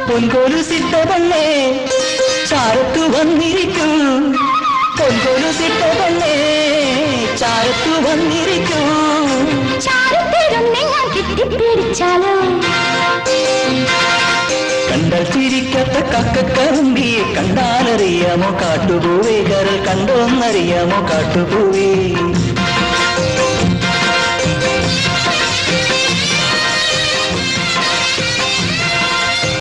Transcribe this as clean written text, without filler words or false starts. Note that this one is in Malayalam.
പൊൻകൊലുസിട്ട പെണ്ണേ ചാരത്തു വന്നിരിക്കൂ, പൊൻകൊലുസിട്ട പെണ്ണേ ചാരത്തു വന്നിരിക്കൂ. പിടിച്ചാലോ കണ്ടാൽ ചിരിക്കാത്ത കക്കക്കറുമ്പിയെ കണ്ടാലറിയാമോ കാട്ടുപൂവേ, കരൾ കണ്ടോന്നറിയാമോ കാട്ടുപൂവേ.